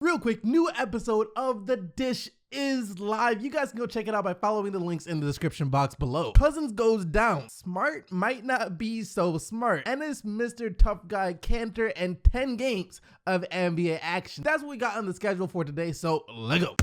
Real quick, new episode of The Dish is live. You guys can go check it out by following the links in the description box below. Cousins goes down. Smart might not be so smart. And it's Mr. Tough Guy Cantor and 10 games of NBA action. That's what we got on the schedule for today, so let's go.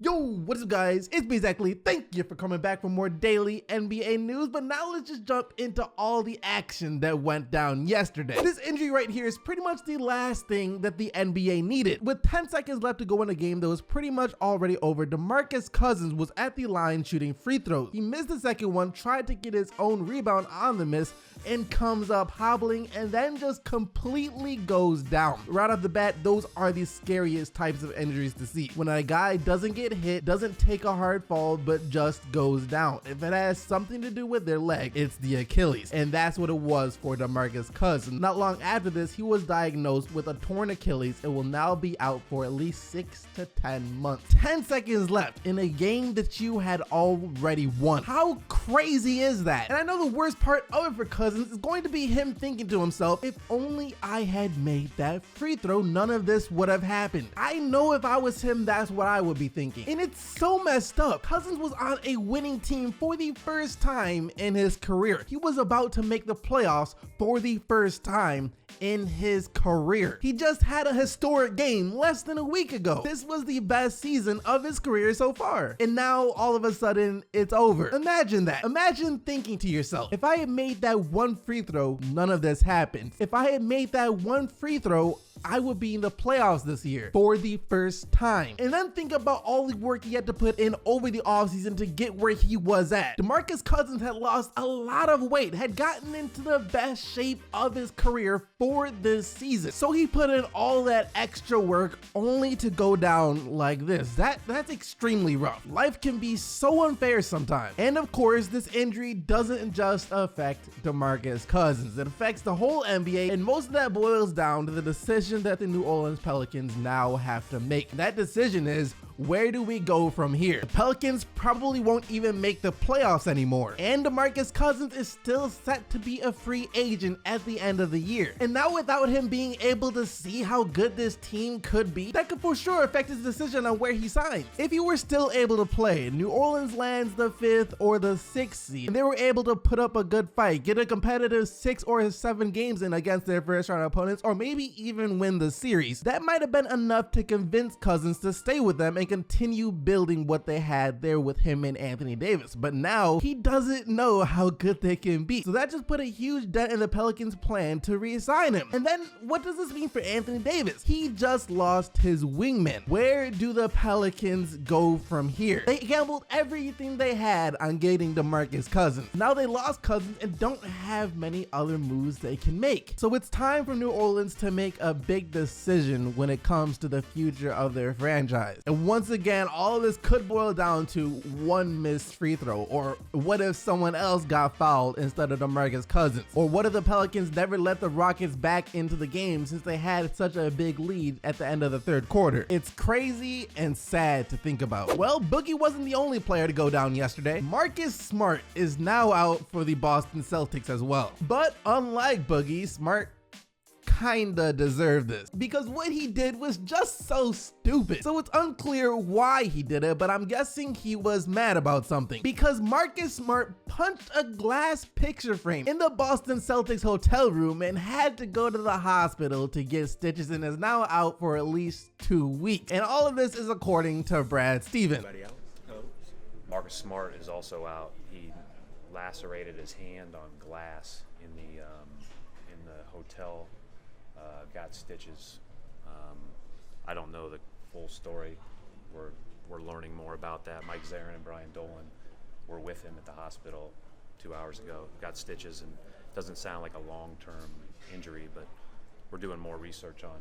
Yo, what is up guys? It's Exactly. Thank you for coming back for more daily NBA news, but now let's just jump into all the action that went down yesterday. This injury right here is pretty much the last thing that the NBA needed. With 10 seconds left to go in a game that was pretty much already over, DeMarcus Cousins was at the line shooting free throws. He missed the second one, tried to get his own rebound on the miss, and comes up hobbling and then just completely goes down. Right off the bat, those are the scariest types of injuries to see. When a guy doesn't get hit, doesn't take a hard fall, but just goes down. If it has something to do with their leg, it's the Achilles. And that's what it was for DeMarcus Cousins. Not long after this, he was diagnosed with a torn Achilles and will now be out for at least 6 to 10 months. 10 seconds left in a game that you had already won. How crazy is that? And I know the worst part of it for Cousins is going to be him thinking to himself, if only I had made that free throw, none of this would have happened. I know if I was him, that's what I would be thinking. And it's so messed up. Cousins was on a winning team for the first time in his career. He was about to make the playoffs for the first time in his career. He just had a historic game less than a week ago. This was the best season of his career so far. And now all of a sudden it's over. Imagine that. Imagine thinking to yourself, if I had made that one free throw, none of this happened. If I had made that one free throw, I would be in the playoffs this year for the first time. And then think about all the work he had to put in over the offseason to get where he was at. DeMarcus Cousins had lost a lot of weight, had gotten into the best shape of his career for this season. So he put in all that extra work only to go down like this. That's extremely rough. Life can be so unfair sometimes. And of course, this injury doesn't just affect DeMarcus Cousins. It affects the whole NBA, and most of that boils down to the decision that the New Orleans Pelicans now have to make. That decision is, where do we go from here? The Pelicans probably won't even make the playoffs anymore. And DeMarcus Cousins is still set to be a free agent at the end of the year. And now without him being able to see how good this team could be, that could for sure affect his decision on where he signs. If he were still able to play, New Orleans lands the 5th or the 6th seed, and they were able to put up a good fight, get a competitive 6 or 7 games in against their first round opponents, or maybe even win the series, that might have been enough to convince Cousins to stay with them and continue building what they had there with him and Anthony Davis. But now he doesn't know how good they can be. So that just put a huge dent in the Pelicans' plan to re-sign him. And then what does this mean for Anthony Davis? He just lost his wingman. Where do the Pelicans go from here? They gambled everything they had on getting DeMarcus Cousins. Now they lost Cousins and don't have many other moves they can make. So it's time for New Orleans to make a big decision when it comes to the future of their franchise. And once again, all of this could boil down to one missed free throw, or what if someone else got fouled instead of DeMarcus Cousins? Or what if the Pelicans never let the Rockets back into the game since they had such a big lead at the end of the third quarter? It's crazy and sad to think about. Well, Boogie wasn't the only player to go down yesterday. Marcus Smart is now out for the Boston Celtics as well. But unlike Boogie, Smart kinda deserved this, because what he did was just so stupid. So it's unclear why he did it, but I'm guessing he was mad about something, because Marcus Smart punched a glass picture frame in the Boston Celtics hotel room and had to go to the hospital to get stitches and is now out for at least 2 weeks. And all of this is according to Brad Stevens. Marcus Smart is also out. He lacerated his hand on glass in the hotel. Got stitches. I don't know the full story. We're learning more about that. Mike Zarin and Brian Dolan were with him at the hospital 2 hours ago. Got stitches, and doesn't sound like a long-term injury, but we're doing more research on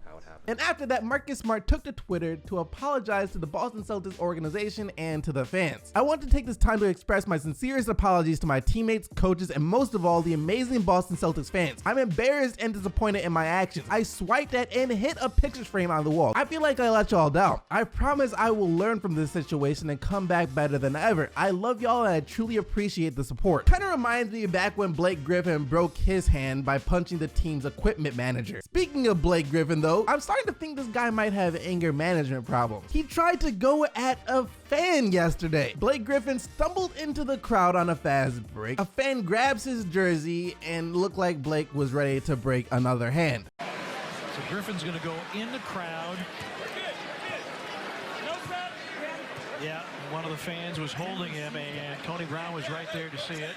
how it happened. And after that, Marcus Smart took to Twitter to apologize to the Boston Celtics organization and to the fans. I want to take this time to express my sincerest apologies to my teammates, coaches, and most of all, the amazing Boston Celtics fans. I'm embarrassed and disappointed in my actions. I swiped at and hit a picture frame on the wall. I feel like I let y'all down. I promise I will learn from this situation and come back better than ever. I love y'all and I truly appreciate the support. Kind of reminds me back when Blake Griffin broke his hand by punching the team's equipment manager. Speaking of Blake Griffin though, though, I'm starting to think this guy might have anger management problems. He tried to go at a fan yesterday. Blake Griffin stumbled into the crowd on a fast break. A fan grabs his jersey and looked like Blake was ready to break another hand. So Griffin's going to go in the crowd. Yeah, one of the fans was holding him, and Tony Brown was right there to see it.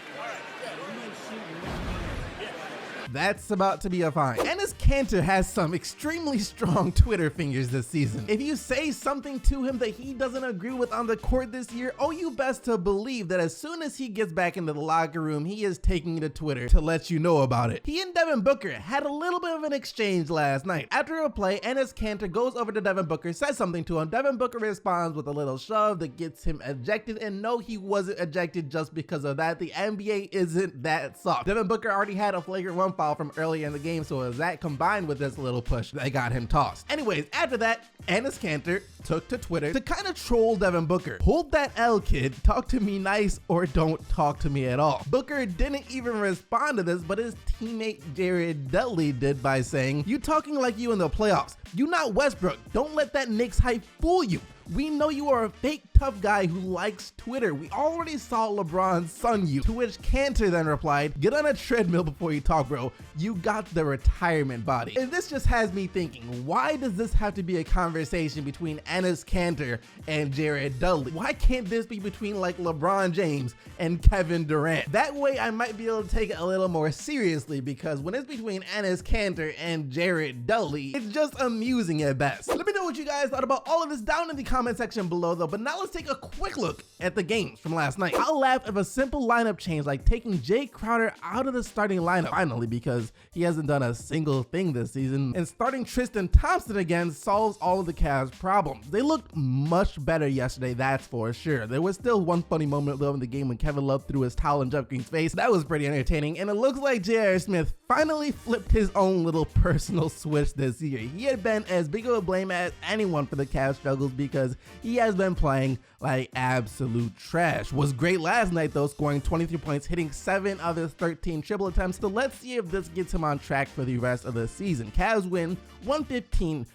That's about to be a fine. Enes Kanter has some extremely strong Twitter fingers this season. If you say something to him that he doesn't agree with on the court this year, you best to believe that as soon as he gets back into the locker room, he is taking to Twitter to let you know about it. He and Devin Booker had a little bit of an exchange last night. After a play, Enes Kanter goes over to Devin Booker, says something to him. Devin Booker responds with a little shove that gets him ejected, and no, he wasn't ejected just because of that. The NBA isn't that soft. Devin Booker already had a flagrant 1 foul from earlier in the game, so it was that combined with this little push that got him tossed. Anyways, after that, Enes Kanter took to Twitter to kind of troll Devin Booker. Hold that L, kid. Talk to me nice or don't talk to me at all. Booker didn't even respond to this, but his teammate Jared Dudley did by saying, "You talking like you in the playoffs. You not Westbrook. Don't let that Knicks hype fool you. We know you are a fake tough guy who likes Twitter. We already saw LeBron sun you." To which Kanter then replied, "Get on a treadmill before you talk, bro. You got the retirement body." And this just has me thinking, why does this have to be a conversation between Enes Kanter and Jared Dudley? Why can't this be between like LeBron James and Kevin Durant? That way I might be able to take it a little more seriously, because when it's between Enes Kanter and Jared Dudley, it's just amusing at best. Let me know what you guys thought about all of this down in the comment section below though, but now let's take a quick look at the games from last night. I'll laugh if a simple lineup change like taking Jay Crowder out of the starting lineup finally, because he hasn't done a single thing this season, and starting Tristan Thompson again solves all of the Cavs' problems. They looked much better yesterday, that's for sure. There was still one funny moment though in the game when Kevin Love threw his towel in Jeff Green's face. That was pretty entertaining, and it looks like J.R. Smith finally flipped his own little personal switch this year. He had been as big of a blame as anyone for the Cavs' struggles because he has been playing like absolute trash. Was great last night though, scoring 23 points, hitting 7 of his 13 triple attempts. So let's see if this gets him on track for the rest of the season. Cavs win 115-108.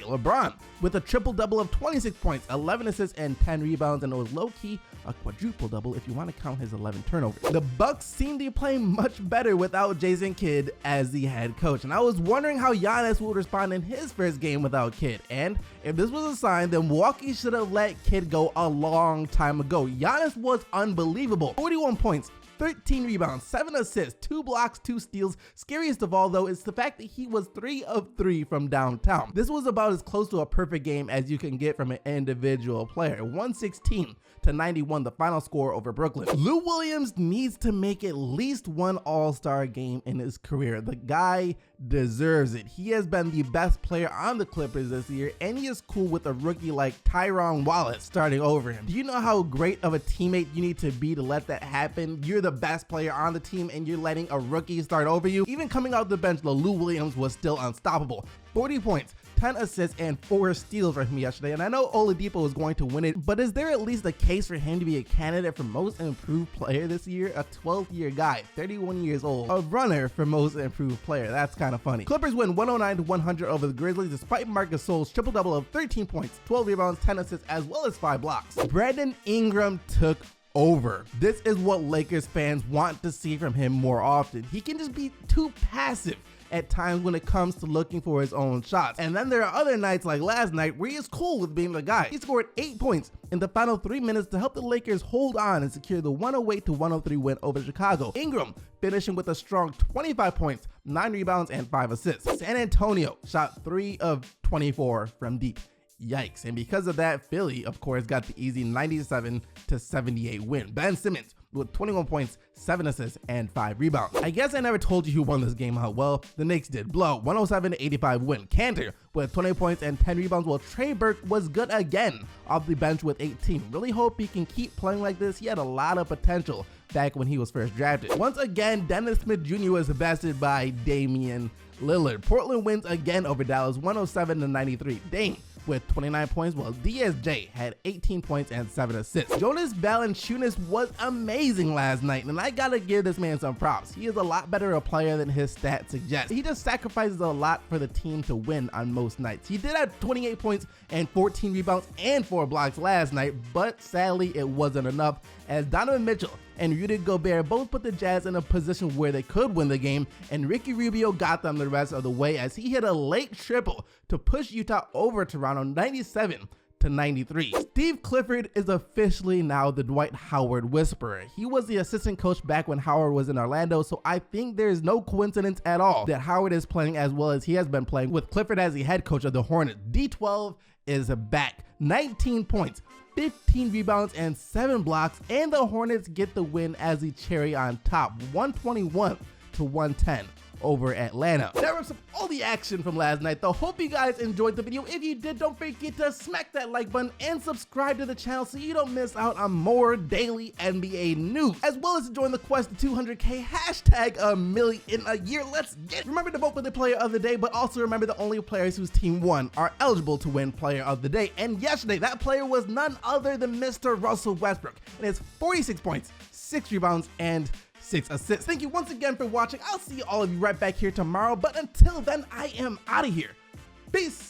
LeBron with a triple-double of 26 points, 11 assists, and 10 rebounds, and it was low-key a quadruple-double if you want to count his 11 turnovers. The Bucks seem to be playing much better without Jason Kidd as the head coach, and I was wondering how Giannis would respond in his first game without Kidd, and if this was a sign, then Milwaukee should have let Kidd go a long time ago. Giannis was unbelievable. 41 points, 13 rebounds, 7 assists, 2 blocks, 2 steals. Scariest of all though is the fact that he was 3 of 3 from downtown. This was about as close to a perfect game as you can get from an individual player. 116-91 the final score over Brooklyn. Lou Williams needs to make at least one All-Star game in his career. The guy deserves it. He has been the best player on the Clippers this year, and he is cool with a rookie like Tyrone Wallace starting over him. Do you know how great of a teammate you need to be to let that happen? You're the best player on the team and you're letting a rookie start over you. Even coming out the bench, Lou Williams was still unstoppable. 40 points, 10 assists, and 4 steals from him yesterday. And I know Oladipo is going to win it, but is there at least a case for him to be a candidate for most improved player this year? A 12-year guy, 31 years old, a runner for most improved player. That's kind of funny. Clippers win 109-100 over the Grizzlies despite Marcus Gasol's triple-double of 13 points, 12 rebounds, 10 assists, as well as 5 blocks. Brandon Ingram took over. This is what Lakers fans want to see from him more often. He can just be too passive at times when it comes to looking for his own shots. And then there are other nights like last night where he is cool with being the guy. He scored 8 points in the final 3 minutes to help the Lakers hold on and secure the 108-103 win over Chicago. Ingram finishing with a strong 25 points, 9 rebounds, and 5 assists. San Antonio shot 3 of 24 from deep. Yikes. And because of that, Philly, of course, got the easy 97-78 win. Ben Simmons with 21 points, 7 assists, and 5 rebounds. I guess I never told you who won this game out. Well, the Knicks did. Blow, 107-85 win. Kanter with 20 points and 10 rebounds, while Trey Burke was good again off the bench with 18. Really hope he can keep playing like this. He had a lot of potential back when he was first drafted. Once again, Dennis Smith Jr. was bested by Damian Lillard. Portland wins again over Dallas, 107-93. Dame with 29 points, while DSJ had 18 points and 7 assists. Jonas Valanciunas was amazing last night, and I gotta give this man some props. He is a lot better a player than his stats suggest. He just sacrifices a lot for the team to win on most nights. He did have 28 points and 14 rebounds and 4 blocks last night, but sadly it wasn't enough, as Donovan Mitchell and Rudy Gobert both put the Jazz in a position where they could win the game, and Ricky Rubio got them the rest of the way as he hit a late triple to push Utah over Toronto 97-93. Steve Clifford is officially now the Dwight Howard whisperer. He was the assistant coach back when Howard was in Orlando, so I think there is no coincidence at all that Howard is playing as well as he has been playing with Clifford as the head coach of the Hornets. D12 is back. 19 points, 15 rebounds, and 7 blocks, and the Hornets get the win as the cherry on top, 121-110 over Atlanta. That wraps up all the action from last night, though. Hope you guys enjoyed the video. If you did, don't forget to smack that like button and subscribe to the channel so you don't miss out on more daily NBA news, as well as to join the quest to 200K, hashtag a million in a year. Let's get it. Remember to vote for the player of the day, but also remember the only players whose team won are eligible to win player of the day. And yesterday, that player was none other than Mr. Russell Westbrook, and it's 46 points, 6 rebounds, and 6 assists. Thank you once again for watching. I'll see all of you right back here tomorrow, but until then, I am out of here. Peace.